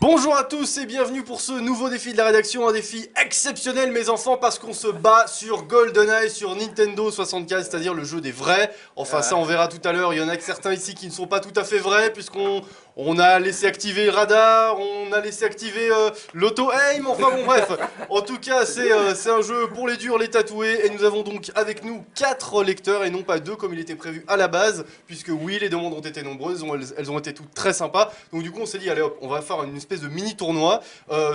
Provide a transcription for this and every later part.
Bonjour à tous et bienvenue pour ce nouveau défi de la rédaction, un défi exceptionnel mes enfants parce qu'on se bat sur GoldenEye sur Nintendo 64, c'est-à-dire le jeu des vrais. Enfin ça on verra tout à l'heure, il y en a que certains ici qui ne sont pas tout à fait vrais puisqu'on a laissé activer le radar, on a laissé activer l'auto-aim, enfin bon bref. En tout cas c'est un jeu pour les durs, les tatoués et nous avons donc avec nous 4 lecteurs et non pas 2 comme il était prévu à la base puisque oui les demandes ont été nombreuses, elles ont été toutes très sympas. Donc du coup on s'est dit allez hop on va faire une espèce de mini tournoi.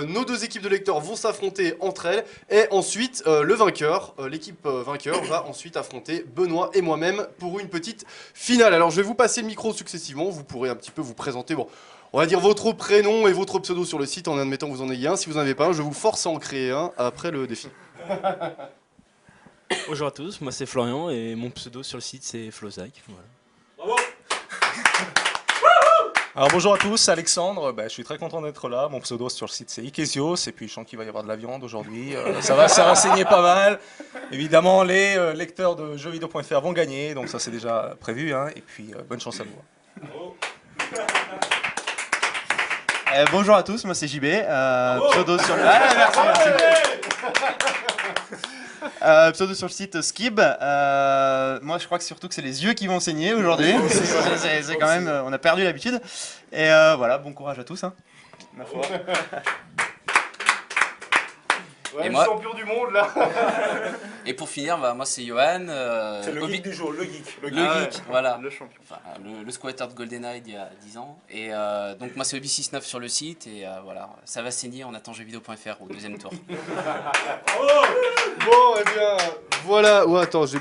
Nos deux équipes de lecteurs vont s'affronter entre elles et ensuite le vainqueur, l'équipe vainqueur va ensuite affronter Benoît et moi-même pour une petite finale. Alors je vais vous passer le micro successivement, vous pourrez un petit peu vous présenter, bon, on va dire votre prénom et votre pseudo sur le site en admettant que vous en ayez un. Si vous n'en avez pas un, je vous force à en créer un après le défi. Bonjour à tous, moi c'est Florian et mon pseudo sur le site c'est Flozac. Voilà. Bravo. Alors bonjour à tous, Alexandre, je suis très content d'être là, mon pseudo sur le site c'est Ikesios, et puis je sens qu'il va y avoir de la viande aujourd'hui, ça va saigner pas mal. Évidemment les lecteurs de jeuxvideo.fr vont gagner, donc ça c'est déjà prévu, hein, et puis bonne chance à vous. Bonjour à tous, moi c'est JB, pseudo sur le... pseudo sur le site Skib. Moi je crois que surtout que c'est les yeux qui vont saigner aujourd'hui. C'est quand même, on a perdu l'habitude. Et voilà, bon courage à tous. Hein. Ouais, et le moi... champion du monde là. Et pour finir, moi c'est Johan. C'est le geek du jour, le geek. Le geek, voilà. Le champion. Enfin, le squatter de GoldenEye d'il y a 10 ans. Et donc moi c'est Obi69 sur le site. Et voilà, ça va saigner, on attend jeuxvideo.fr au deuxième tour. Bon, eh bien, voilà. Ouais, attends, j'ai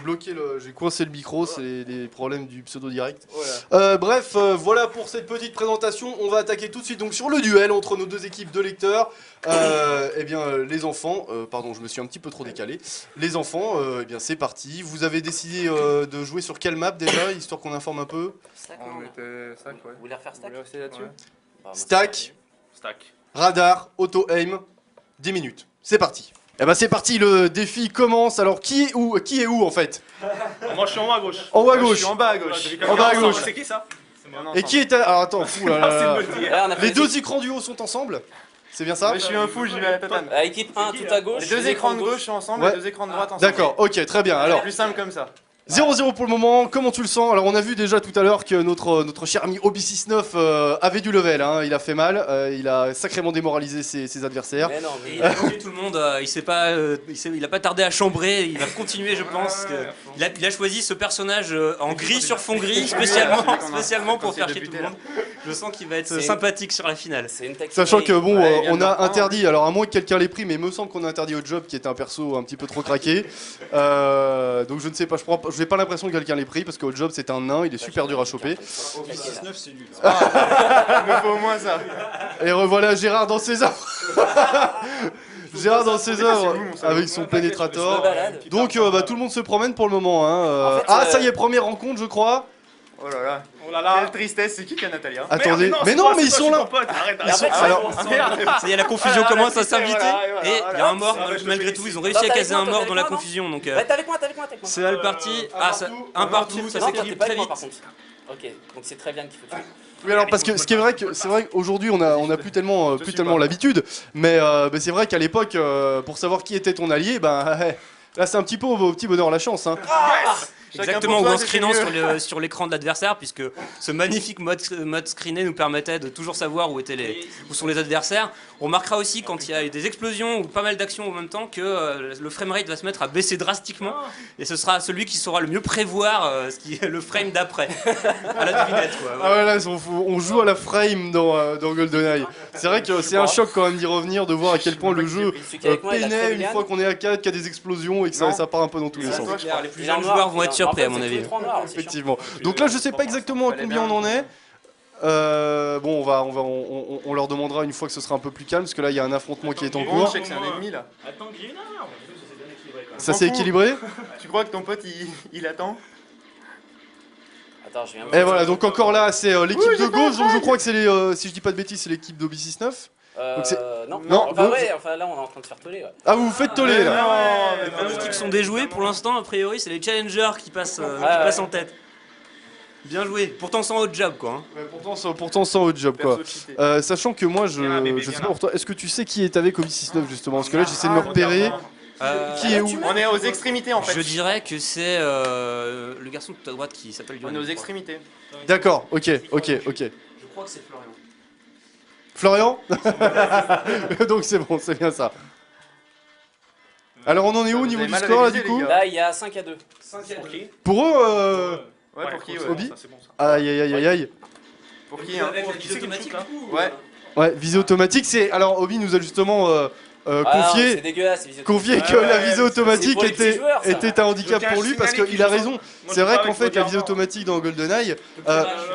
coincé le micro, c'est les problèmes du pseudo direct. Voilà. Bref, voilà pour cette petite présentation. On va attaquer tout de suite donc sur le duel entre nos deux équipes de lecteurs. Eh bien, les enfants, pardon, je me suis un petit peu trop décalé. Les enfants, eh bien, c'est parti. Vous avez décidé de jouer sur quelle map déjà, histoire qu'on informe un peu? On était stack, ouais. Vous voulez refaire stack? là-dessus. Stack, Stack. radar, auto-aim, 10 minutes. C'est parti. Eh ben c'est parti, le défi commence. Alors qui est où en fait? Moi je suis en haut à gauche. En haut à gauche. Je suis en bas à gauche. En bas à gauche. C'est qui ça? Et qui est alors attends, fou là, là, là. Là, on a fait Les deux écrans du haut sont ensemble? C'est bien ça? Je suis un fou, j'y vais à la tatane. équipe 1 tout à gauche. Les deux écrans de gauche sont ensemble, Ouais. les deux écrans de droite ensemble. D'accord, ok, très bien. Alors, C'est plus simple comme ça. 0-0 pour le moment, comment tu le sens? Alors on a vu déjà tout à l'heure que notre cher ami Obi69 avait du level, hein. Il a fait mal, il a sacrément démoralisé ses adversaires. Mais non, mais... Il a vendu tout le monde, il a pas tardé à chambrer, il va continuer je pense. Il a choisi ce personnage en gris sur fond gris spécialement pour faire chier tout le monde. Je sens qu'il va être sympathique sur la finale. c'est une tactique. Sachant que bon, Ouais, il vient on de a reprendre. interdit, alors à moins que quelqu'un l'ait pris, mais il me semble qu'on a interdit au job qui est un perso un petit peu trop craqué. Donc je ne sais pas, je n'ai pas l'impression que quelqu'un l'ait pris parce qu'au job c'est un nain, il est super dur à choper. 19 c'est nul. Il me faut au moins ça. Et revoilà Gérard dans ses œuvres. Gérard dans ses œuvres avec son pénétrator. Donc tout le monde se promène pour le moment. Hein. En fait, Ah ça y est, première rencontre je crois. Oh là là. Oh là là. Quelle tristesse, c'est qui Natalia? Attendez, mais non, mais ils sont là. Arrête, Ils sont- alors, Ça y est, la confusion commence à s'inviter voilà, et il y a un mort malgré tout. Ils ont réussi à caser un mort dans la Toi, confusion. Donc t'es avec moi, t'es avec moi. c'est mal parti. Ah, un partout, ça Non, toi, t'es s'équilibre pas très avec moi vite. par contre. Ok, donc c'est très bien qu'il faut tuer. Oui alors parce que ce qui est vrai que c'est vrai qu'aujourd'hui on a plus tellement l'habitude, mais c'est vrai qu'à l'époque pour savoir qui était ton allié, là c'est un petit peu au petit bonheur la chance. Hein. Exactement, ou en screenant sur l'écran de l'adversaire, puisque ce magnifique mode screené nous permettait de toujours savoir où sont les adversaires. On remarquera aussi quand il y a des explosions ou pas mal d'actions en même temps que le framerate va se mettre à baisser drastiquement et ce sera celui qui saura le mieux prévoir le frame d'après. À la devinette quoi. Ah ouais là on joue à la frame dans GoldenEye. C'est vrai que c'est un choc quand même d'y revenir, de voir à quel point le jeu pénètre une fois qu'on est à 4, qu'il y a des explosions et que ça part un peu dans tous les sens. Les plus jeunes joueurs vont être surpris à mon avis. Effectivement. Donc là je sais pas exactement à combien on en est. Bon on leur demandera une fois que ce sera un peu plus calme parce que là il y a un affrontement qui est en Bon, cours. je sais que c'est un ennemi là. Attends, Green, Ça s'est équilibré. Tu crois que ton pote il attend? Attends, je viens. Et voilà donc encore là c'est l'équipe de gauche donc je crois que c'est si je dis pas de bêtises c'est l'équipe d'Obi69. Donc c'est- Non, Non, enfin donc- ouais, enfin là on est en train de faire toller. Ouais. Ah vous vous faites toller là. Les pronostics sont déjoués pour l'instant, a priori c'est les challengers qui passent en tête. Bien joué. Pourtant sans haut job, quoi. Hein. Ouais, pourtant sans haut job, quoi. Perso cheaté. Sachant que moi, je sais pas pour toi, est-ce que tu sais qui est avec Obi 6-9 justement? Parce que là, j'essaie de me repérer. Qui est où? On est aux extrémités en fait. Je dirais que c'est le garçon tout à droite qui s'appelle On est Lionel. aux extrémités. D'accord, ok. Je crois que c'est Florian Florian. Donc c'est bon, c'est bien ça. Alors on en est où au niveau du mal score là révisé, du coup? les gars. Là, il y a 5 à 2. Pour eux, Ouais, pour qui Obi Ça, c'est bon, ça. aïe aïe aïe aïe aïe. Pour qui hein Avec la visée automatique, du coup. Ouais. Ouais, visée automatique, c'est. Alors Obi nous a justement C'est confié. dégueulasse, ces Confié que Ouais, la ouais, visée c'est automatique pour les petits joueurs, ça. était un handicap Donc, pour un lui parce signalé qu'il a qui raison. joue C'est vrai avec qu'en fait la visée Florian. automatique dans GoldenEye,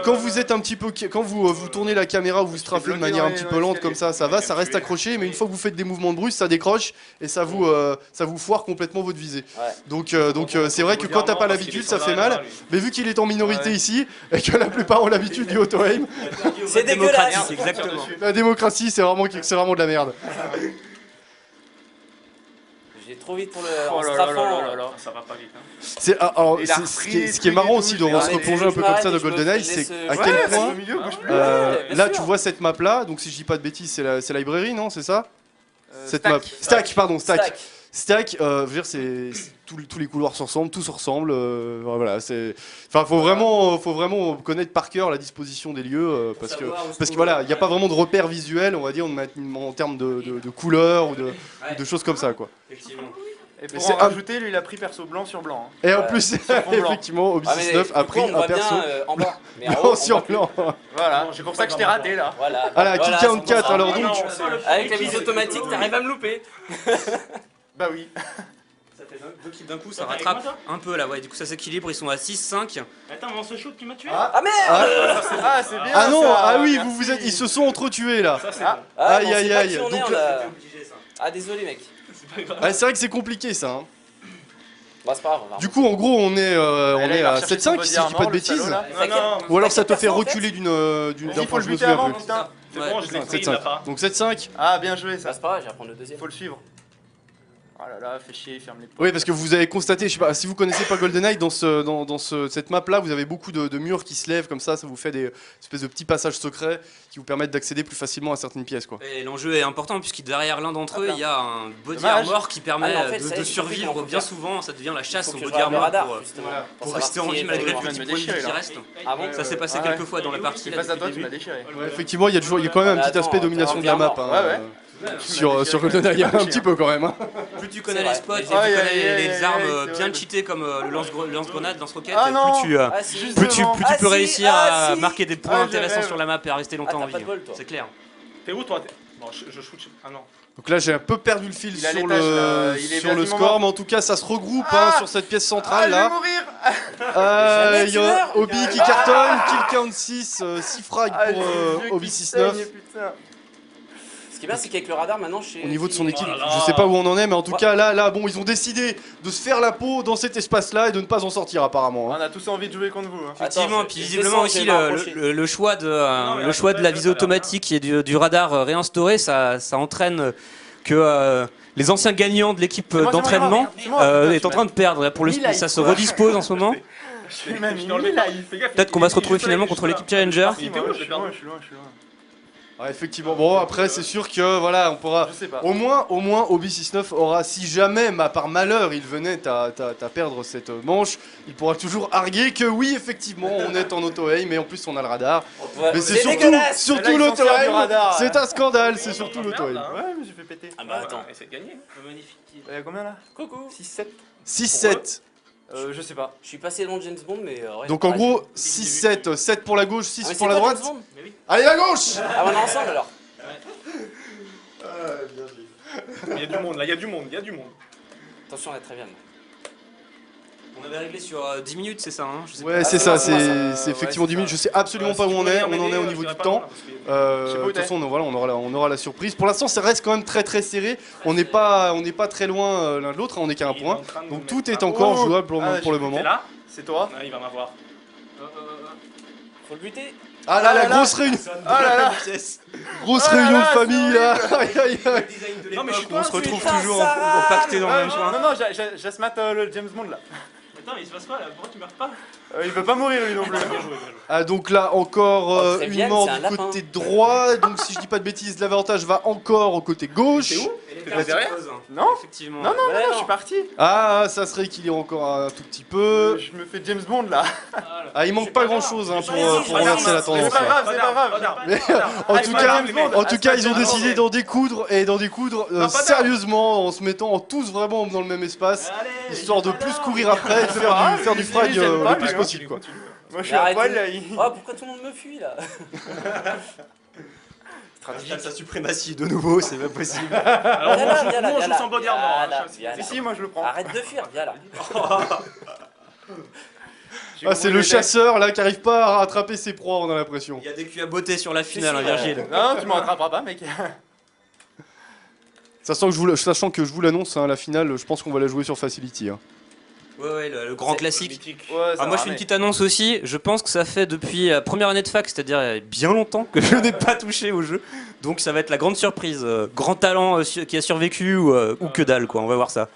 quand vous êtes un petit peu, quand vous tournez la caméra ou vous strafez de bloqué manière dans un les- petit dans peu les lente escaliers. comme ça va, ça reste accroché, mais une fois que vous faites des mouvements de bruit, ça décroche et ça vous foire complètement votre visée. Ouais. Donc c'est vrai que quand t'as pas l'habitude, ça fait mal. Mais vu qu'il est en minorité Ouais. ici et que la plupart ont l'habitude du auto-aim, C'est dégueulasse. Exactement. la démocratie c'est vraiment de la merde. J'ai trop vite pour le. Oh En là là strafant. là là là. Ça va pas vite. Hein. Alors, Il a ce repris qui est- les ce qui est trucs marrant et aussi tout, de je se fais, replonger un peu comme ça dans je me GoldenEye, laisse, c'est à ouais, quel Ouais, point le milieu bouge plus. bien là sûr. tu vois cette map là, donc si je dis pas de bêtises, c'est la librairie, non, c'est ça? Cette Stack. map. Stack, pardon, Stack. Stack. Stack, je veux dire, tous les couloirs se ressemblent, tout se ressemble. Voilà, enfin, faut vraiment connaître par cœur la disposition des lieux parce que voilà, il n'y a pas vraiment de repères visuels, on va dire, en termes de couleurs ou de choses comme ça, quoi. Effectivement. Et Mais pour c'est en rajouter, lui il a pris perso blanc sur blanc. hein. Et en plus, fond blanc. effectivement, Obi Ah, mais 6-9 a du coup, pris on un voit perso bien en bas. Mais en haut, blanc on sur voit plus. blanc. Voilà, c'est pour ça que je t'ai raté là. Voilà. Voilà, Voilà, kill count 4, alors c'est donc. bon. Avec la visée automatique, t'arrives à me louper. Bah oui. Ça fait deux kills d'un coup, ça rattrape un peu là, ouais. Du coup, ça s'équilibre, ils sont à 6-5. Attends, mon ce shoot qui m'a tué. Ah merde. Ah, c'est bien. Ah non, ça. ah oui, ils se sont entretués là. Ah, Aïe, bon, on aïe, sait pas aïe. qui on est, Donc, on a- Ah désolé mec. Ah, c'est vrai que c'est compliqué ça. Hein. Bah c'est pas grave. on va Du coup, en gros, on est il va à chercher 7-5 son si je dis pas de body bêtises. armor, le salaud, là. Non, non, Ou alors ça te T'as fait quel perso, en fait reculer Il d'un faut point le je me buter souviens avant, plus. putain. c'est Ouais. bon, je l'ai pris, il l'a 7-5. pas. Donc 7-5. Ah, bien joué Bah ça. c'est pas grave, je vais reprendre le deuxième. Faut le suivre. Oh là là, fais chier, ferme les portes. Oui, parce que vous avez constaté, je sais pas, si vous connaissez pas GoldenEye, dans cette map là, vous avez beaucoup de murs qui se lèvent comme ça vous fait des espèces de petits passages secrets qui vous permettent d'accéder plus facilement à certaines pièces, quoi. Et l'enjeu est important puisque derrière l'un d'entre eux, il y a un body Dommage. armor qui permet Ah, mais en fait, de ça y est, j'ai survivre. compris comment Bien faut faire. souvent, ça devient la chasse Faut au que je body regarde le armor radar, justement. pour savoir rester en qui est vie malgré le devant. Tu viens petit de me point de vie qui déchirer, là. reste. Ah bon. Ça s'est passé Ouais. quelques fois dans la partie. C'est là, pas à depuis toi, le tu m'as début. déchiré. Ouais, effectivement, il y a quand même un petit Attends, aspect domination de la map. attends, Hein, ouais, ouais. sur GoldenEye, il y a un petit peu quand même. Hein. Plus tu connais C'est les vrai. spots, Aïe, plus tu connais aïe, les aïe, armes c'est bien horrible. cheatées comme le lance-grenade, lance-roquette, Ah et non. plus tu Ah si. Juste plus tu devant. plus Ah tu peux si, réussir ah à si. marquer des points Ah, intéressants j'ai sur la map et à rester longtemps Ah, en t'as pas vie. de bol, toi. C'est clair. T'es où toi Bon, je shoot. Ah non. Donc là, j'ai un peu perdu le fil Il a sur l'étage, là, le il est sur le quasiment score, mort. mais en tout cas, ça se regroupe Ah. sur cette pièce Ah, centrale je vais là. mourir. Jamais Il y tu a meurs. Obi qui cartonne, kill count 6, 6 frags Ah, pour j'ai les yeux Obi qui 6-9. saignent, putain. Ce qui est bien, c'est qu'avec le radar maintenant, je sais. Au niveau de son équipe, Oh là là. je sais pas où on en est, mais en tout Ouais. cas là, bon, ils ont décidé de se faire la peau dans cet espace-là et de ne pas en sortir apparemment. On hein. a tous envie de jouer contre vous. hein. Effectivement, Attends, puis je visiblement descends, aussi je vais m'approcher. le choix de Non, mais le choix de la visée automatique et du radar réinstauré, ça entraîne que les anciens gagnants de l'équipe C'est moi, d'entraînement c'est moi, putain, est tu en train de perdre. Pour le Mille likes, ça se quoi. redispose en ce moment. Il m'a mis Je t'ai enlevé 1000 par- lives. Fais gaffe, Peut-être qu'on va se retrouver il est finalement juste contre là. l'équipe Challenger. Il était où, Je je suis l'ai loin, perdu. je suis loin, je suis loin. Ouais, effectivement, bon après c'est sûr que voilà, on pourra. Je sais pas. Au moins, Obi 6-9 aura, si jamais, par malheur, il venait à perdre cette manche, il pourra toujours arguer que oui, effectivement, on est en auto-aim, mais en plus on a le radar. Ouais, Mais c'est surtout dégueulasse. Là, surtout ils s'en servent du l'auto-aim, radar. c'est un scandale, c'est surtout merde, l'auto-aim. là. Ouais, mais j'ai fait péter. Ah bah attends. Essaye de gagner. Magnifique. Il y a combien là Coucou. 6-7 6-7. Je sais pas. Je suis passé devant James Bond, mais. ouais, Donc c'est en pareil. gros, 6-7, 7 pour la gauche, 6 Ah, mais pour c'est la toi, droite. James Bond Allez, la gauche. Ah, on est ensemble alors. Il y a du monde là, il y a du monde, il y a du monde. Attention, on est très bien. On avait réglé sur 10 minutes, c'est ça, hein, je sais Ouais, pas. c'est Ah, ça, non, c'est ouais, c'est effectivement c'est 10 minutes. ça. Je sais absolument pas où on est, on en est au niveau du temps. Je sais pas De où toute t'es. façon, on aura la surprise. Pour l'instant, ça reste quand même très très serré. On n'est pas très loin l'un de l'autre, on n'est qu'à un point. Donc tout est encore Oh. jouable pour Ah, le j'ai moment. T'es là C'est toi. Ah, il va m'avoir. Faut le buter. Ah là, Ah la là là. grosse réunion, Ah là là. grosse Ah là réunion là, de famille là. c'est Aïe, aïe, aïe. Non, mais je suis On se retrouve Putain, toujours Sarah. compacté dans le même coin. Non, non, j'asmate le James Bond là. Putain, mais il se passe quoi là? Pourquoi tu meurs pas? Il peut pas mourir lui non plus. Ah donc là encore Oh, très une bien, mort c'est un du lapin. côté droit, donc si je dis pas de bêtises, l'avantage va encore au côté gauche. C'est où? T'es derrière? Non. Effectivement. Non, non, non, je suis parti. Ah, ça se rééquilibre encore un tout petit peu. Je me fais James Bond là. Ah, il manque pas grand chose pour renverser la C'est tendance. pas là. grave, c'est pas grave. Mais en tout cas, ils ont décidé d'en découdre et d'en découdre sérieusement en se mettant tous vraiment dans le même espace, histoire de plus courir après et de faire du frag le plus possible quoi. Moi je suis à poil là. Oh, pourquoi tout le monde me fuit là? Sa suprématie de nouveau, c'est pas possible. Alors, Viens là, viens là, moi, viens je là. sens body armor. Viens hein, là, je- viens là. Si, moi je le prends. Arrête de fuir, viens là. Ah, c'est le chasseur là qui arrive pas à rattraper ses proies, on a l'impression. Il y a des culs à botter sur la finale, hein, Virgile. Non, tu m'en rattraperas pas, mec. Sachant que je vous l'annonce, hein, la finale, je pense qu'on va la jouer sur Facility. Hein. Ouais, le grand classique. Ouais, Ah, moi je fais une petite annonce aussi, je pense que ça fait depuis la première année de fac, c'est-à-dire bien longtemps que je n'ai pas touché au jeu. Donc ça va être la grande surprise, grand talent qui a survécu ou que dalle quoi, on va voir ça.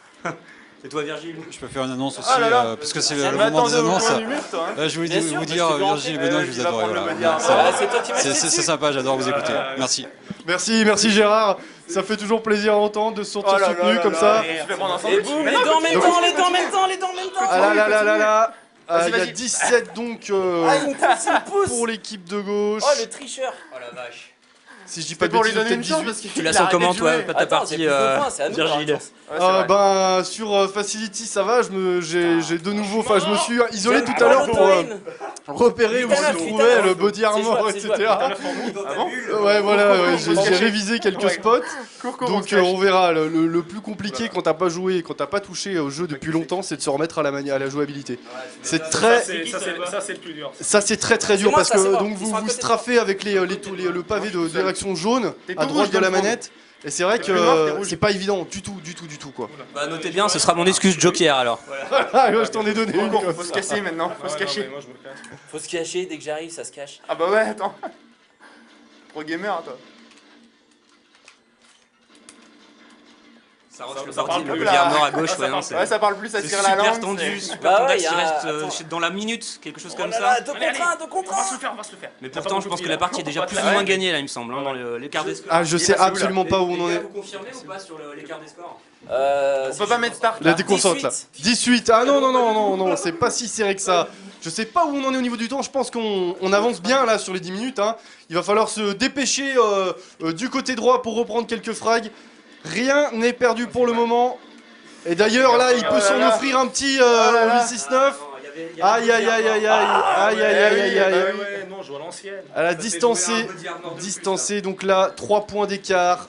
Et toi Virgile? Je peux faire une annonce aussi, Ah là là. parce que c'est Mais le moment des attendez, au annonces. coin du mur, toi, hein. Je voulais Bien sûr, vous parce dire, que tu vas Virgile et enchaîner. Benoît, je vous Il va adore. prendre le Voilà. body armor. C'est toi qui m'as dit C'est dessus. sympa, j'adore vous écouter. Merci. Merci Gérard, ça fait toujours plaisir à entendre de se sentir soutenu comme ça. Je vais prendre un Et sandwich. boum, les deux en même temps, les deux en même temps, les deux en même temps. Ah là là là là là. Vas-y, Il y a vas-y. 17 donc Ah, il me pousse, il me pousse. pour l'équipe de gauche. Oh, le tricheur. Oh la vache. Si je dis pas C'est de pour lui bêtises, donner une peut-être chance 18. parce qu'il Tu la a sens arrêté comment de toi, jouer. ta Attends, partie c'est plus de points, c'est à nous d'avoir Virgile? une chance. Ouais, c'est vrai. Ben sur Facility ça va, j'ai de nouveau, enfin je me suis isolé tout à Ah, l'heure pour l'auto-aim. repérer où se Putain, trouvait putain, le body c'est armor, jouable, c'est etc. jouable. Ouais voilà, Cours, j'ai cours, cours. révisé quelques spots. Cours, on Donc se cache. on verra, le plus compliqué quand t'as pas joué, quand t'as pas touché au jeu depuis longtemps, c'est de se remettre à la jouabilité. C'est très... Ça, c'est le plus dur. Ça c'est très très dur moi, parce ça, c'est que moi. donc Ils vous sont à vous côté de strafez avec le pavé de direction jaune T'es à tout droite rouge, de la James Bond. manette. Et c'est vrai plus noir, t'es que rouge. c'est pas évident du tout quoi. Bah notez bien, ce sera mon excuse Joker alors. Ah, je t'en ai donné une. Cours, comme faut se ça. casser maintenant, faut se cacher. Moi, je me casse. Faut se cacher, dès que j'arrive, ça se cache. Ah bah ouais, attends. Pro gamer, toi. Ça rentre le ça bordel, parle le plus, body là. armor à gauche, Ah, ça ouais non parle c'est... Ouais, ça parle plus, ça C'est tire la super langue. tendu, c'est- super Bah tendu, ouais, qui y a- reste attends. dans la minute, quelque chose Oh comme là ça. là, 2 Allez, contre 1, 2 On contre va se 1. le faire, on va se le faire. Mais T'as pourtant, pas je pense beaucoup que la de partie est déjà vie, plus là. ou moins gagnée là, il me semble, hein, dans l'écart des scores. Ah je sais Il va, c'est où, là absolument pas où on en est. Vous confirmez ou pas sur l'écart des scores? On peut pas mettre start La là. déconcentre là. 18. Ah non, c'est pas si serré que ça. Je sais pas où on en est au niveau du temps, je pense qu'on avance bien là sur les 10 minutes. Hein. Il va falloir se dépêcher du côté droit pour reprendre quelques frags. Rien n'est perdu pour le moment. Et d'ailleurs là, il peut s'en offrir un petit 8-6-9. Aïe aïe aïe aïe aïe aïe aïe aïe aïe aïe. Ouais, non, je joue à l'ancienne. Elle a distancé, donc là 3 points d'écart.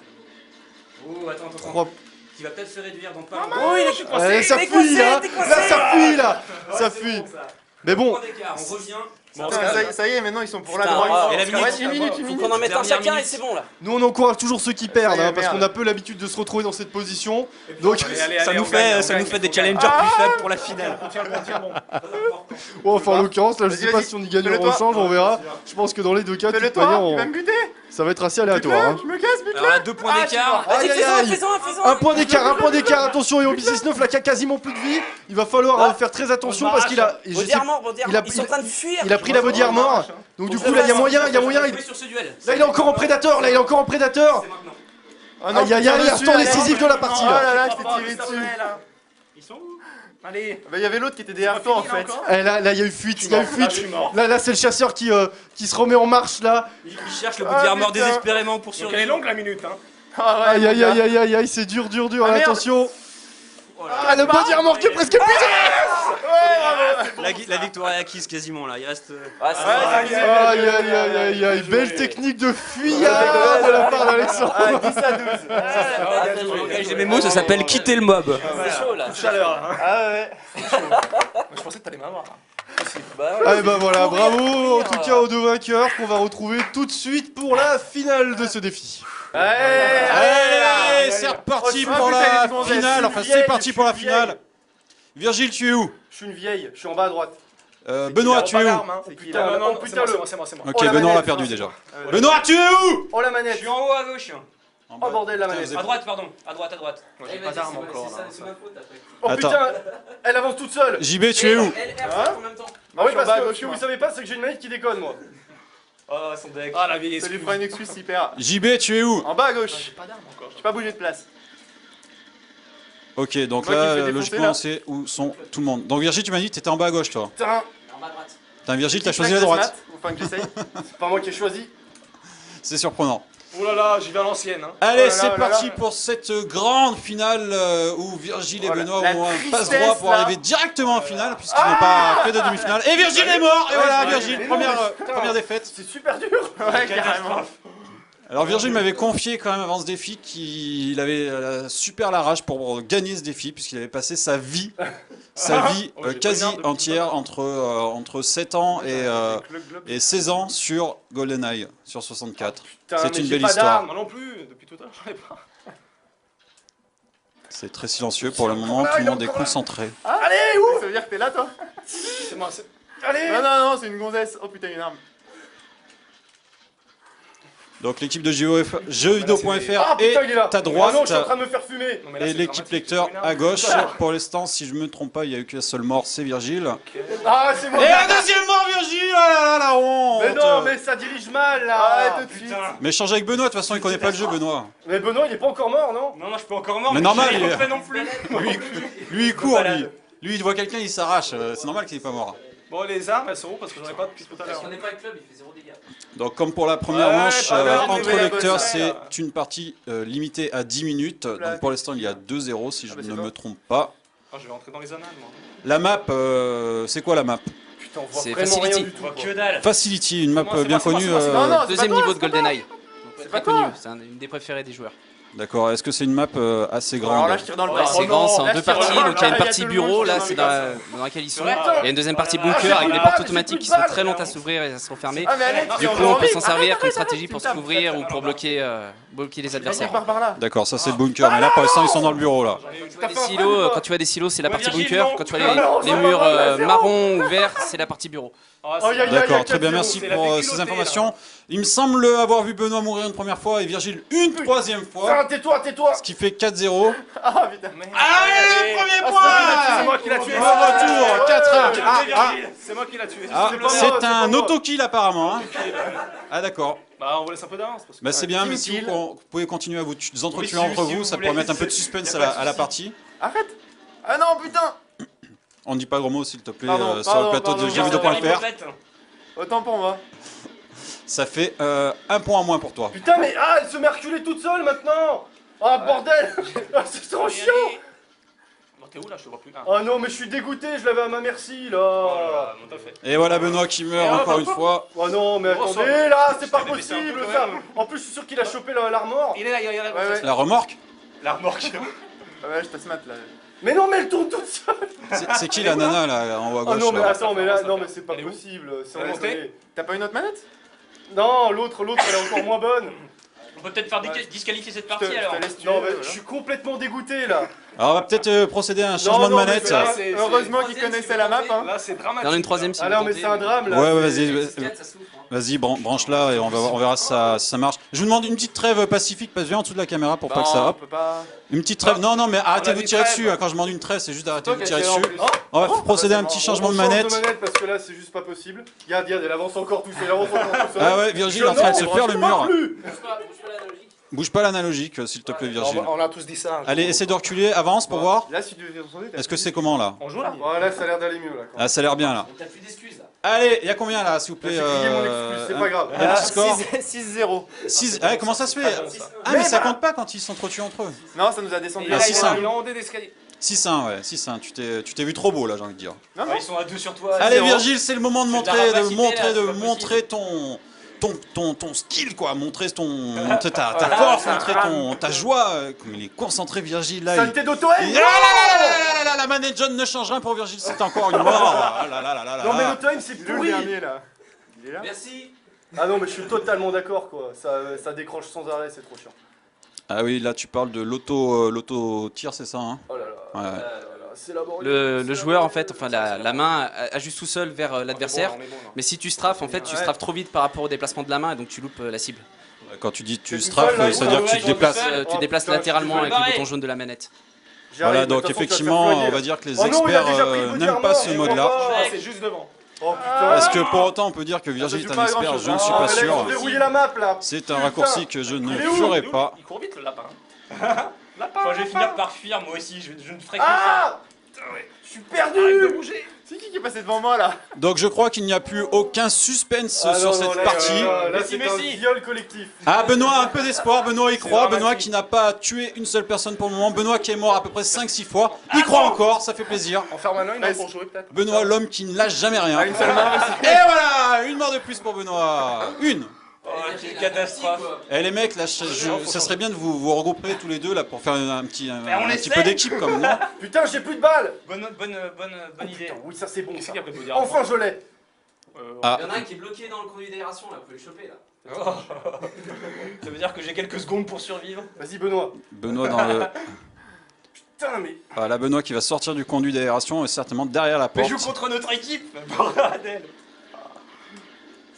Oh, attends. 3... Qui va peut-être se réduire dans pas Oh, il est coincé. ça T'es fuit coincé, là. t'es coincé. Là ça fuit là. Ça fuit. Mais bon, On revient. Putain, ça y est, maintenant ils sont pour la Putain, droite. et la minute. Ouais, une minute, Faut une minute. qu'on en mette un Dernière chacun et minute. c'est bon là. nous on encourage toujours ceux qui perdent Ça y est, hein, parce merde. qu'on a peu l'habitude de se retrouver dans cette position. Donc Ça nous fait des challengers plus faibles pour la finale. bon, enfin en l'occurrence là je Vas-y, sais pas vas-y. si on y gagne ou Fais-le on toi. rechange, on verra. Je pense que dans les deux cas de Fais-le toute manière toi, il va me buter. ça va être assez aléatoire. Hein. Je me casse, bute-le. Alors là, 2 points d'écart. Aïe, Vas-y, aïe, aïe. fais-en un, fais-en Un point d'écart, attention, et Obi 6-9 là qui a quasiment plus de vie. Il va falloir faire très attention parce qu'il a. je Body sais- armor, body il a- armor. Ils sont en train de fuir. il a pris la body armor. Donc du coup là il y a moyen, il- Sur ce duel. Là il est encore en prédateur, C'est maintenant. Oh non, Aïe aïe aïe, instant décisif de la partie Oh là. là là, je t'ai tiré dessus. Ils sont où? Allez. Bah, il y avait l'autre qui était derrière toi en fait. Eh, là il y a eu fuite, il y a eu Là, je fuite. suis mort. Là c'est le chasseur qui se remet en marche là. Il cherche le body armor putain. désespérément pour Donc elle est survivre. longue la minute, hein. Ah ouais, Aïe aïe aïe aïe aïe aïe, c'est dur, Ah, merde. attention. Ah le body armor qui est presque épuisé. La victoire est acquise quasiment là. Il reste. Ah, c'est Ouais, bon. Aïe aïe aïe aïe aïe, belle technique de fuyard de la part d'Alexandre. Ah, 10 à 12. Ah, bien joué. J'ai mes mots, ça s'appelle quitter le mob. C'est chaud là. Chaleur, hein. Ah ouais. Je pensais que t'allais m'avoir. Bah, Ah et bah voilà, courir, bravo en tout courir. cas aux deux vainqueurs qu'on va retrouver tout de suite pour la finale de ce défi. Allez, c'est reparti Oh, pour putain, la elle est finale. vieille, Enfin, je c'est suis parti pour la vieille. finale. Virgile, tu es où? Je suis une vieille, je suis en bas à droite. Benoît, tu es où? C'est qui Putain, là non, Oh putain, c'est moi, c'est moi. Ok, Oh, la Benoît l'a manette, perdu non, déjà. c'est Benoît, tu es où? Oh la Je manette. suis en haut à gauche. En Oh bas. bordel, la Putain, manette. vous À droite, pardon. À droite, à droite. Moi j'ai pas d'arme encore là. C'est ma faute après. Oh Attends. putain, elle avance toute seule. JB, tu es où? Hein en même temps. Bah oui, je suis en parce bas à que gauche, ce que moi. vous savez pas, c'est que j'ai une manette qui déconne, moi. Oh, son deck. Ah la vieille Ça lui excuse. fera une excuse super. JB, tu es où? En bas à gauche. J'ai pas d'arme encore. J'ai pas bougé de place. Ok, donc Moi qui là, fais défoncer, logiquement, là. on sait où sont tout le monde. Donc Virgile, tu m'as dit que t'étais en bas à gauche, toi. Putain, En bas à droite. Putain, Virgile, t'as Petite choisi la plaque de droite. smat, Enfin que j'essaye. c'est pas moi qui ai choisi. C'est surprenant. Oh là là, j'y vais à l'ancienne. Hein. Allez, Oh là c'est là, oh là parti là. pour cette grande finale où Virgile et Oh là, Benoît la ont un tristesse, passe-droit pour là. arriver directement en finale, puisqu'ils n'ont pas fait de demi-finale. Et Virgile est mort. Et voilà, ouais, Virgile, mais non, première, mais putain. première défaite. C'est super dur. Ouais, carrément. Alors Virgile m'avait confié quand même avant ce défi qu'il avait super la rage pour gagner ce défi, puisqu'il avait passé sa vie Oh, j'ai pas quasi une heure depuis entière entre 7 ans et 16 ans sur GoldenEye, sur 64. Putain, C'est mais une j'ai belle pas histoire. d'arme. Moi non plus, depuis tout à l'heure j'en ai pas. C'est très silencieux pour le moment, tout le monde est concentré. Allez, où? Ça veut dire que t'es là, toi? C'est moi, c'est. Allez. Non, non, non, c'est une gonzesse. Oh putain, une arme. Donc l'équipe de jeuxvideo.fr Ah est putain, il est là. à ta Ah droite. non, je suis en train de me faire fumer. Non, mais là, Et c'est l'équipe dramatique, lecteur c'est une arme. à gauche. Pour l'instant, si je me trompe pas, il n'y a eu qu'un seul mort, c'est Virgile. Ah, c'est moi. Et un deuxième mort, Virgile. Oh là là, la honte. Mais non, mais ça dirige mal là. Arrête tout de suite. Mais change avec Benoît, de toute façon, il connaît pas le jeu, Benoît. Mais Benoît, il est pas encore mort, non? Non, non, je peux encore mort. Mais normal, il il est- est pas fait non plus. Lui, il court, lui. Lui, il voit quelqu'un, il s'arrache. C'est normal qu'il n'est pas mort. Bon, les armes elles sont où parce que j'en ai pas depuis tout à Parce l'heure. qu'on n'est pas avec club, il fait 0 dégâts. Donc, comme pour la première Ouais, manche, pas mal, entre mais la lecteurs, bonne c'est sphère. une partie limitée à 10 minutes. Donc, pour l'instant, il y a 2-0, si je bah, c'est ne bon. me trompe pas. Ah, je vais rentrer dans les annales moi. La map, c'est quoi la map? Putain, on voit C'est vraiment rien Facility. du tout. On voit quoi. que dalle. Facility, une map Moi, c'est bien moi, c'est moi, connue. c'est moi, c'est moi. Non, non, c'est Deuxième pas toi, niveau de c'est pas GoldenEye. C'est Très pas connu, toi. c'est une des préférées des joueurs. D'accord, est-ce que c'est une map assez Alors grande? là, je tire dans le Ouais, bras. c'est grand, c'est en Là, deux je tire dans le parties. bras. Donc il y a une Là, il y a partie tout le bureau, monde là qui c'est tire dans le dans laquelle ils sont. vrai Il y a une deuxième partie Ah, bunker j'ai avec plus des de portes balles, automatiques j'ai qui plus de sont très balles. lentes à s'ouvrir et à se refermer. Ah, mais Alex, Du j'ai coup, on envie. peut s'en servir comme Arrête, stratégie pour se putain, couvrir ou putain, pour bloquer les adversaires. Par là. D'accord, ça c'est le bunker, mais là pour l'instant ils sont dans le bureau là. Quand tu vois des silos, c'est la partie Virgile, bunker. non. Quand tu vois Non, les ça murs va, zéro. marron ou vert, c'est la partie bureau. Ah, Oh, y a- D'accord, très bien, 4-0. merci c'est la pour déculottée, ces là. informations. Il me semble avoir vu Benoît mourir une première fois et Virgile une troisième fois, Putain, tais-toi, tais-toi. ce qui fait 4-0. Ah putain. Allez, premier C'est point. moi qui l'a tué. Au retour, 4-1. C'est moi qui l'a tué. Ah, C'est pas moi, c'est c'est un pas moi. auto-kill apparemment. Hein. Ah d'accord. Bah, on vous laisse un peu d'avance. parce que- Bah c'est bien, mais Team si kill. vous pouvez continuer à vous entretuer Oui, si- entre si vous, vous ça voulez. pourrait mettre un peu de suspense Y a pas de à la souci. partie. Arrête. Ah non, putain. On ne dit pas gros mots s'il te plaît Pardon, sur le pardon, plateau de pardon, jeuxvideo.fr. Autant pour moi. Ça fait un point en moins pour toi. Putain, mais ah, elle se met à reculer toute seule maintenant. Ah, bordel. Ah, c'est trop chiant. Bon, t'es où là? Je te vois plus. Ah. Oh non, mais je suis dégoûté, je l'avais à ma merci Oh là là, là. bon, t'as fait. Et voilà Benoît qui meurt encore une fois. Oh non, mais Oh, attendez, ça- là, c'est pas Je t'ai laissé un peu possible quand ça. même. En plus, je suis sûr qu'il a chopé l'armor. Il est là, il est là. Ouais, ouais. La remorque? La remorque. Ouais, je passe mat là. Mais non, mais elle tourne toute seule. C'est qui la nana là en haut à Oh gauche non, mais là attends, mais là, non, mais c'est pas Elle est où? possible. C'est Elle est en montée T'as pas une autre manette? Non, l'autre, elle est encore moins bonne. On peut peut-être faire disqualifier cette Je partie te alors. laisse tuer. Non, mais voilà. je suis complètement dégoûté là. Alors on va peut-être procéder à un changement non, de mais manette. c'est là, c'est- Heureusement qu'il Troisième, connaissait si la vous map. tentez. Hein. Là, c'est dramatique. Il y en a une troisième si Ah vous non, mais tentez. c'est un drame là. Ouais, ouais, c'est- vas-y, Quatre, ça souffre, hein. vas-y, branche-la et on verra si ça marche. Je vous demande une petite trêve pacifique, passe bien en dessous de la caméra pour pas que ça Non, on hop. peut pas. Une petite trêve. Non, non, mais arrêtez a de vous dit tirer trêve. dessus. Hein. Quand je demande une trêve, c'est juste d'arrêter de vous Toi tirer qui as fait dessus. en plus. On va procéder à un bah, petit c'est changement de On change manette. parce que là, c'est juste pas possible. Regarde, elle avance encore tout seul. Elle avance encore tout seul. Ah ouais, Virgile est en train de se faire le mur. Plus. Bouge pas l'analogique. Bouge pas l'analogique, s'il te plaît, Virgile. On a tous dit ça. Allez, essaie de reculer, avance pour voir. Là, si tu devais ressonder, t'as- Est-ce que c'est comment là? On joue là? Voilà, ça a l'air d'aller mieux là. Ah, ça a l'air bien là. T'as plus d'excuses là. Allez, il y a combien là, s'il vous plaît? J'ai crié mon excuse, c'est pas grave. Un petit score. 6-0. 6. Ah, comment ça se fait? Ah, mais ça compte pas quand ils s'entretuent entre eux. Non, ça nous a descendu. Il est là, 6-1. il a ondé d'escalier. 6-1, ouais, 6-1. Tu t'es vu trop beau là, j'ai envie de dire. Non, non. Ils sont à 2 sur toi. Allez, 0. Virgile, c'est le moment de C'est de montrer, la de rapacité, là, montrer, c'est de pas montrer ton skill, quoi. Montrer montrer ta force, montrer ta joie. Comme il est concentré, Virgile, là. Saleté Ah d'auto-aim. là là là là là, la manette jaune ne change rien pour Virgile, c'est encore une mort. Ah là là là là là. Non, mais l'auto-aim, c'est C'est lui le pourri. dernier là. Il est là. Merci. Ah non, mais je suis totalement d'accord quoi. Ça décroche sans arrêt, c'est trop chiant. Ah oui, là tu parles de l'auto-tir, c'est ça, hein? Oh là là. Ouais. C'est laborieux. Le C'est joueur en laborieux. fait, enfin la main ajuste tout seul vers l'adversaire. On est bon, là. Mais si tu strafes, en fait, tu Ouais. strafes trop vite par rapport au déplacement de la main et donc tu loupes la cible. Quand tu dis tu C'est tout strafes, seul, là, ça veut dire que tu te déplaces. Tu déplaces putain, latéralement je avec suis le barré. bouton jaune de la manette. Voilà, J'arrive, donc de toute façon, tu vas te effectivement, faire soigner. on va dire que les Oh non, il a experts déjà pris le n'aiment bouillard pas mort, ce je mode-là. vois pas. Ah, c'est juste devant. Oh putain. Est-ce que pour autant on peut dire que Virgile est un expert? Je ne suis pas Ah, là, ils ont sûr. verrouillé la map là. C'est un raccourci que je ne Il est où ferai pas. Il court vite le lapin. Enfin, je vais finir par fuir moi aussi, je ne ferai que ça. Ah, je suis perdu. C'est qui est passé devant moi là? Donc je crois qu'il n'y a plus aucun suspense Ah, sur non, non, cette là, partie. là, Messi, c'est un Messi. viol collectif. Ah, Benoît, un peu d'espoir. Benoît y croit. dramatique. Benoît qui n'a pas tué une seule personne pour le moment. Benoît qui est mort à peu près 5-6 fois. Il croit encore, ça fait plaisir. On ferme un œil pour jouer peut-être. Benoît, l'homme qui ne lâche jamais rien. Une seule main, Et voilà, une mort de plus pour Benoît. Une. Oh, quelle catastrophe. Eh les mecs, là, ça serait bien de vous regrouper tous les deux là pour faire un petit essaie. peu d'équipe comme non? Putain, j'ai plus de balles. Bonne idée. Putain, oui, ça c'est bon. Qu'est-ce Ça. qu'il y a après de vous dire? Enfin, je l'ai. Ah. Il y en a un qui est bloqué dans le conduit d'aération là, vous pouvez le choper là. Ça veut dire que j'ai quelques secondes pour survivre. Vas-y, Benoît. Benoît dans le. Putain, mais. Voilà, Benoît qui va sortir du conduit d'aération et certainement derrière la Mais porte. je joue contre notre équipe. Bordel.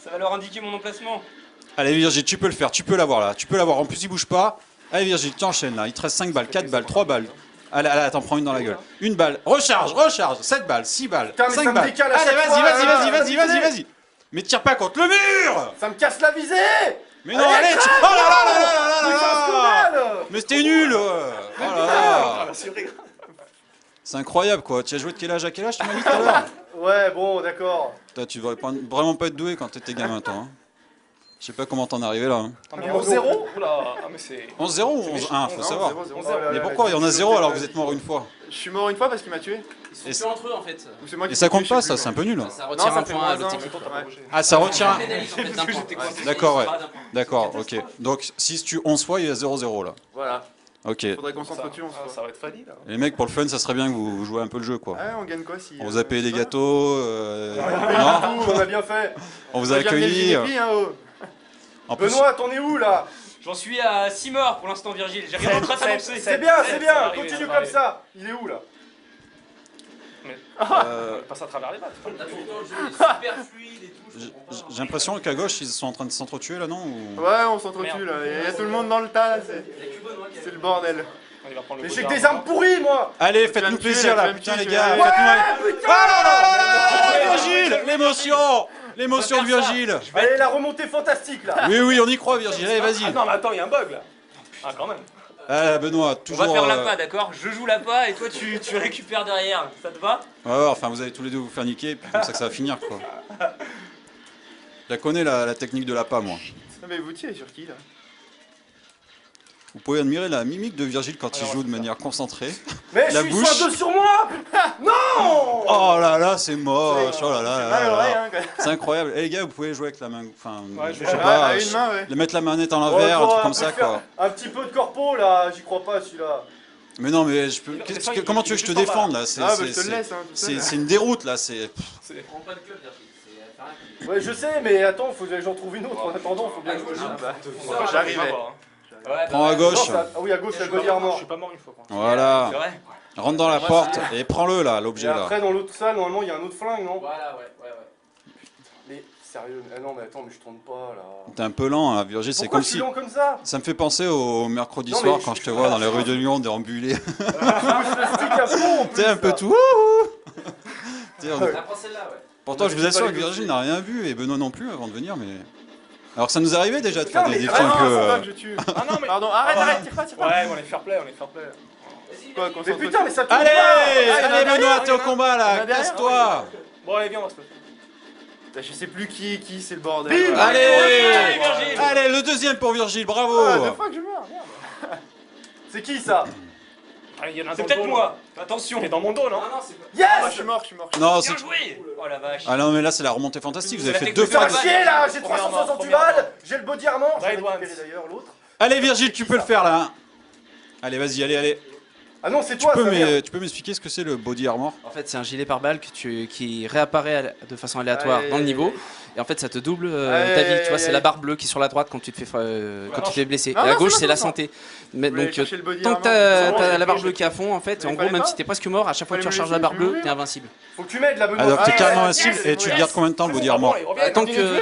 Ça va leur indiquer mon emplacement. Allez Virgile, tu peux le faire, tu peux l'avoir là, tu peux l'avoir. En plus il bouge pas. Allez Virgile, tu enchaînes là. Il te reste 5 balles, 4 balles, 3 balles. Allez, allez, t'en prends une dans la gueule. Une balle, recharge, 7 balles, 6 balles, Putain, mais 5 ça me balles. décale à Allez, chaque vas-y, fois, vas-y, là, vas-y, vas-y, la vas-y, visée. vas-y. Mais tire pas contre le mur. Ça me casse la visée. Mais non, allez, oh là là là là là Mais là ça se là. mal. Mais c'était nul. Oh là là. C'est incroyable quoi. Tu as joué de quel âge à quel âge tu m'as dit tout à l'heure? Ouais, bon, d'accord. Toi, tu devrais vraiment pas être doué quand t'étais gamin toi. Hein. Je sais pas comment t'en es arrivé là. Hein. Ah, mais En 0. Oula, ah mais c'est. 11-0 ou 11-1, faut savoir. Oh là Mais là, pourquoi il y en a la 0 alors que vous êtes mort une fois? Je suis mort une fois parce qu'il m'a tué. Ils sont plus entre eux en fait. Ou c'est moi qui Et ça l'ai compte tué, pas je sais ça, plus, c'est un peu nul. Ça Non, retire ça un fait point à moins l'autre un. équipe. Ah, ça retient. Pénalise en fait d'un point. D'accord, ouais. D'accord, ok. Donc si tu tues 11 fois, il y a 0-0 là. Voilà. Ok. Faudrait qu'on s'entretue, on se Ah, voit. ça va être funny là. Les mecs, pour le fun, ça serait bien que vous jouez un peu le jeu quoi. Ouais, on gagne quoi si. On vous a payé des gâteaux, non On a bien fait. On vous a accueilli. En plus, Benoît, t'en es où là? J'en suis à 6 morts pour l'instant, Virgile. J'ai rien d'autre à t'annoncer. C'est bien, c'est ça va bien. arriver, Continue ça va comme arriver. ça. Il est où là? On passe à travers les balles. Là tout le temps le jeu est super fluide et tout. je comprends pas. j'ai l'impression qu'à gauche, ils sont en train de s'entretuer là, non ou... Ouais, on s'entretue là. Il y a tout le monde dans le tas là. C'est le bordel. Il va prendre le Mais coup j'ai que d'arme. des armes pourries moi. Allez, vas faites-nous me tuer, plaisir là, là, tu vas me putain tuer, les tu gars. vas- Faites-nous un- putain. Ah là là là là, Virgile, l'émotion, l'émotion de Virgile. Allez, la remontée fantastique là. Oui, oui, on y croit, Virgile. Allez, Ah vas-y. non, mais attends, il y a un bug là. Ah, quand même. Ah, Benoît, On toujours. va faire l'appât, d'accord? Je joue l'appât et toi tu récupères derrière. Ça te va? Ouais, enfin, vous allez tous les deux vous faire niquer, puis comme ça que ça va finir, quoi. Je la connais, la technique de l'appât, moi. Ah, mais vous tirez sur qui là? Vous pouvez admirer la mimique de Virgile quand il joue de manière concentrée. Mais je La suis bouche. sur 2 sur moi. Non. Oh là là, c'est moche. Oh là là, là, Ah, là, l'oreille, là. hein, quand même. C'est incroyable. Et les gars, vous pouvez jouer avec la main. Enfin, Ouais, je je sais vais- pas. à une main, ouais. De mettre la manette à l'envers, un Oh, truc comme on ça, peut faire quoi. Un petit peu de corpo là, j'y crois pas celui-là. Mais non, mais je peux. Mais ça, Comment il- tu veux il que je est te juste en bas. défende là? C'est Ah, bah c'est- je te le c'est- laisse, hein, tout seul. c'est une déroute là. C'est. Prends pas de club, Virgile. C'est rien. Ouais, je sais, mais attends, faut que j'en trouve une autre. En attendant, faut bien que je joue. J'arrivais. Ouais, Prends à Non, gauche. ça- Ah oui, à gauche, il y a le body Je armor. suis pas mort une fois. Quoi. Voilà. C'est vrai. Rentre dans la porte et prends-le là, Et l'objet là. après, dans l'autre salle, normalement, il y a un autre flingue, non? Voilà, ouais. Mais sérieux, ah non, mais attends, mais je tourne pas là. T'es un peu lent, hein, Virgile. C'est Pourquoi comme je suis si. lent comme ça? Ça me fait penser au mercredi Non, soir mais quand je- je te vois dans les rues de Lyon déambuler. Je me stick à fond en plus. T'es un peu là. tout. Wouhou. T'sais, on- Prends celle-là, ouais. Pourtant, je vous j'ai assure pas que les Virgile dossiers. n'a rien vu et Benoît non plus avant de venir, mais. Alors que ça nous arrivait déjà de Putain, faire des mais- défis Ah un non, peu. ça va que je tue. Ah non, mais. Pardon, arrête, tire pas, tire pas. Ouais, on est fair play, on est fair play. Quoi, qu'on Mais s'entretue. putain, mais ça tourne Allez, pas. allez Benoît, t'es au combat Il y en là, a derrière, casse-toi. Bon, allez, viens, on va se faire. Je sais plus qui est qui, c'est le bordel. Bim. Voilà. Allez, Virgile. allez, le deuxième pour Virgile, bravo. Ah, 2 fois que je meurs, merde. C'est qui ça? Ah, il y en a un C'est dans le peut-être dos, moi. Attention. Il est dans mon dos, non? Non, c'est pas. Yes! Ah, je suis mort. Non, c'est. Bien joué. Oh la vache. Ah non, mais là c'est la remontée fantastique. Vous avez C'est fait la 2 technique fois. de Faire la chier là, j'ai Première 360 première balles, j'ai le body armor, j'ai Right récupéré ones. d'ailleurs l'autre. Allez Virgile, tu peux le faire là. Hein. Allez, vas-y, allez. Ah non, c'est Tu toi, peux ça merde. tu peux m'expliquer ce que c'est le body armor? En fait, c'est un gilet pare-balles qui réapparaît de façon aléatoire Allez, dans le niveau. et en fait ça te double ta vie. Tu vois, c'est la barre bleue qui est sur la droite quand tu te fais blesser. Et à gauche c'est la santé. Mais donc tant que t'as la barre bleue qui est à fond, en fait, en gros même si t'es presque mort, à chaque fois que tu recharges la barre bleue, t'es invincible. Faut que tu m'aides là, Benoît. Alors t'es carrément invincible et tu le gardes combien de temps le body armor? Tant que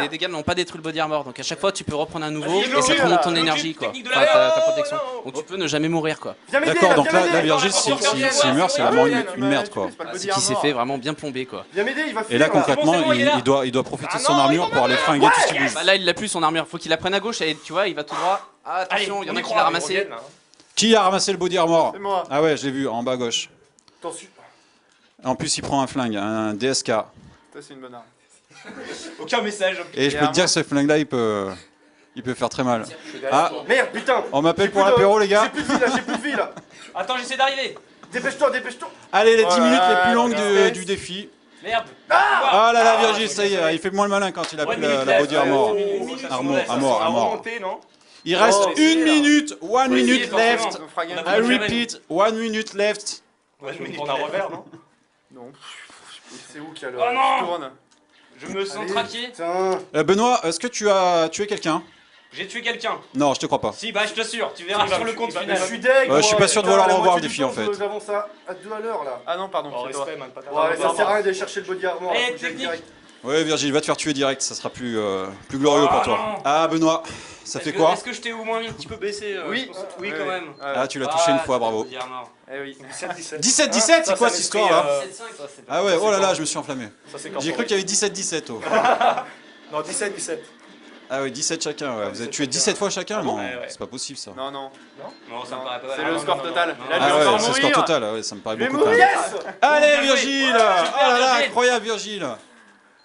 les dégâts n'ont pas détruit le body armor, donc à chaque fois tu peux reprendre un nouveau et ça te remonte ton énergie quoi, enfin, ta protection. Donc tu peux ne jamais mourir quoi. D'accord, donc là, la Virgile, s'il meurt, c'est vraiment une merde quoi. C'est qu'il s'est fait vraiment bien plomber quoi. Viens m'aider, il va Et là concrètement, il doit profiter de son armure pour aller flinguer tout ce qui bouge. Bah là il l'a plus son armure, faut qu'il la prenne à gauche et tu vois il va tout droit. Ah, attention, il y en a qui l'a ramassé. Qui a ramassé le body armor? C'est moi. Ah ouais, je l'ai vu, en bas à gauche. En plus, il prend un flingue, un DSK. Ça, c'est une bonne arme. Aucun message. Et je peux te dire que ce flingue-là, il peut faire très mal. Ah, Merde, putain. on m'appelle pour l'apéro, les gars. J'ai plus de vie là, j'ai plus de vie là. Attends, j'essaie d'arriver. Dépêche-toi, dépêche-toi. Allez, les 10 minutes les plus longues du défi. Merde. Ah là là, Virgile, ça y est, il fait moins le malin quand il a plus la body armor. Armor. Il reste 1 minute, 1 minute left. I repeat, 1 minute left. Ouais, je me tourne un revers, non? Non. C'est où qu'il y a le... Oh non. Tourne. Je me sens traqué. Putain. Benoît, est-ce que tu as tué quelqu'un? J'ai tué quelqu'un. Non, je te crois pas. Si, bah je t'assure, tu verras sur le compte Je final. suis deg. Ouais, je suis pas sûr de vouloir le revoir, le défi, en fait. J'avance à 2 à l'heure là. Ah non, pardon, Oh, c'est toi. respect, man, pas ta Ouais, ça sert à rien d'aller chercher le body armor. Eh, faut que j'aille technique. direct. Ouais, Virgile, va te faire tuer direct, ça sera plus glorieux pour toi. non. Ah, Benoît, ça fait quoi? Est-ce que je t'ai au moins un petit peu baissé Oui. Oui, quand même. Ah, tu l'as touché une fois, bravo. Eh oui. 17-17. 17-17, c'est quoi cette histoire là? 7-5. Ah ouais, oh là là, je me suis enflammé. Ça, c'est J'ai cru qu'il y avait 17-17. Oh. Non, 17-17. Ah oui, 17 chacun, ouais. Vous avez tué 17 fois chacun? Non, Ouais. c'est pas possible ça. Non, non. Non, ça me paraît pas. C'est Ah, le non, score non, total. non, Et là, non, je vais Ah ouais, encore c'est le score mourir. total, ouais, ça me paraît Je vais beaucoup quand mourir. même. Yes. Allez, Virgile! Oh là là, Virgile. incroyable, Virgile!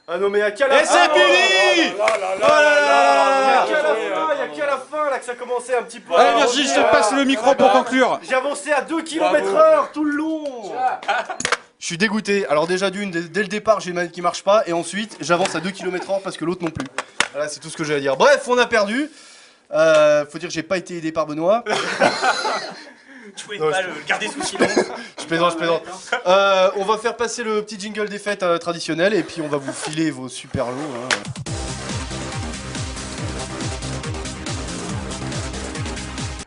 Ah non mais à quelle Et c'est fini! Oh là là! Il y a qu'à la fin là que ça commençait un petit peu. Allez, Virgile, je te passe le micro pour conclure. J'ai avancé à 2 km/h tout le long. Je suis dégoûté. Alors déjà d'une, dès le départ j'ai une manette qui marche pas et ensuite j'avance à 2 km/h parce que l'autre non plus. Voilà, c'est tout ce que j'ai à dire. Bref, on a perdu. Faut dire que j'ai pas été aidé par Benoît. Tu pouvais pas le garder sous silence. Je plaisante. On va faire passer le petit jingle des fêtes traditionnel et puis on va vous filer vos super lots. Hein.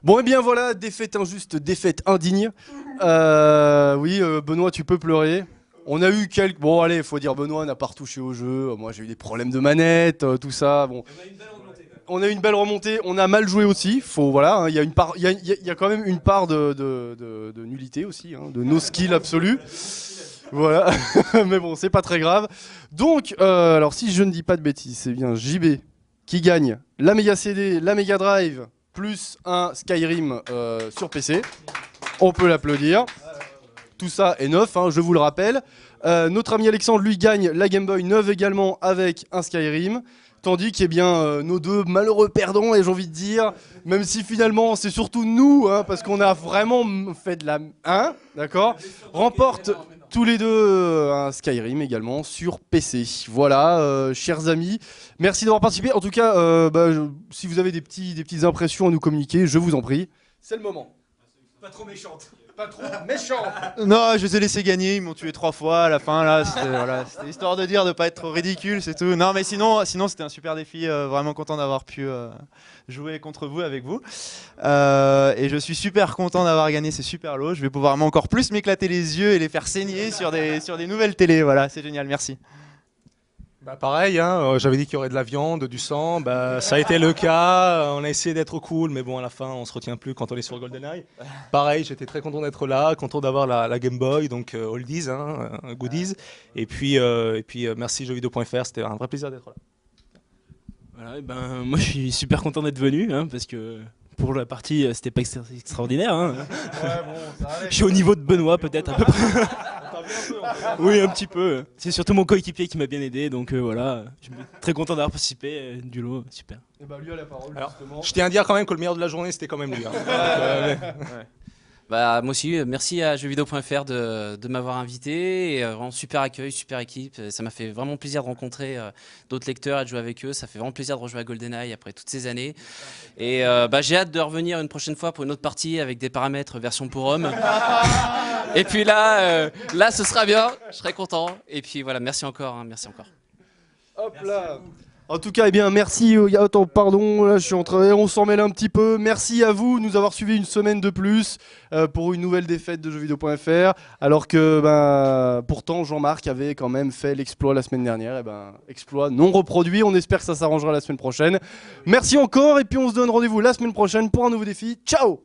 Bon et bien voilà, défaite injuste, défaite indigne. Oui, Benoît, tu peux pleurer. On a eu quelques... Bon allez, faut dire Benoît n'a pas retouché au jeu. Moi j'ai eu des problèmes de manette, tout ça. Bon. On a eu une belle remontée, on a mal joué aussi. Faut voilà, hein, il y a une part, il y a quand même une part de nullité aussi, hein, de no skill absolu. Voilà, mais bon, c'est pas très grave. Donc, alors si je ne dis pas de bêtises, c'est bien JB qui gagne la Mega CD, la Mega Drive, plus un Skyrim sur PC. On peut l'applaudir. Tout ça est neuf, hein, je vous le rappelle. Notre ami Alexandre, lui, gagne la Game Boy neuve également avec un Skyrim. Tandis que nos deux malheureux perdants, et j'ai envie de dire, même si finalement c'est surtout nous, hein, parce qu'on a vraiment fait de la... Hein, d'accord, remportent tous les deux un Skyrim également sur PC. Voilà, chers amis, merci d'avoir participé. En tout cas, si vous avez des petites impressions à nous communiquer, je vous en prie. C'est le moment. Pas trop méchante. Pas trop méchant. Non, je les ai laissés gagner, ils m'ont tué 3 fois à la fin là, c'était histoire de dire de pas être trop ridicule, c'est tout. Non mais sinon c'était un super défi, vraiment content d'avoir pu jouer contre vous, avec vous. Et je suis super content d'avoir gagné ces super lots, je vais pouvoir encore plus m'éclater les yeux et les faire saigner sur des nouvelles télés, voilà, c'est génial, merci. Bah pareil, hein, j'avais dit qu'il y aurait de la viande, du sang, bah, ça a été le cas, on a essayé d'être cool, mais bon à la fin on se retient plus quand on est sur GoldenEye. Pareil, j'étais très content d'être là, content d'avoir la Game Boy, donc oldies, goodies, et puis merci jeuxvideo.fr, c'était un vrai plaisir d'être là. Voilà, ben, moi je suis super content d'être venu, hein, parce que pour la partie c'était pas extraordinaire. Hein. Ouais, bon, ça allait. Je suis au niveau de Benoît peut-être à peu près. Oui, un petit peu. C'est surtout mon coéquipier qui m'a bien aidé, donc voilà, je suis très content d'avoir participé du lot, super. Et bah lui a la parole. Alors, justement. je tiens à dire quand même que le meilleur de la journée c'était quand même lui. Hein. Bah, moi aussi, merci à jeuxvideo.fr de m'avoir invité. Et, vraiment super accueil, super équipe. Ça m'a fait vraiment plaisir de rencontrer d'autres lecteurs et de jouer avec eux. Ça fait vraiment plaisir de rejouer à GoldenEye après toutes ces années. Et j'ai hâte de revenir une prochaine fois pour une autre partie avec des paramètres version pour hommes. Et puis là, ce sera bien. Je serai content. Et puis voilà, merci encore. Hein, merci encore. Hop là. En tout cas, eh bien, merci. Attends, pardon, là, je suis en train. On s'en mêle un petit peu. Merci à vous de nous avoir suivis une semaine de plus pour une nouvelle défaite de jeuxvideo.fr. Alors que, pourtant, Jean-Marc avait quand même fait l'exploit la semaine dernière. Et exploit non reproduit. On espère que ça s'arrangera la semaine prochaine. Merci encore. Et puis, on se donne rendez-vous la semaine prochaine pour un nouveau défi. Ciao!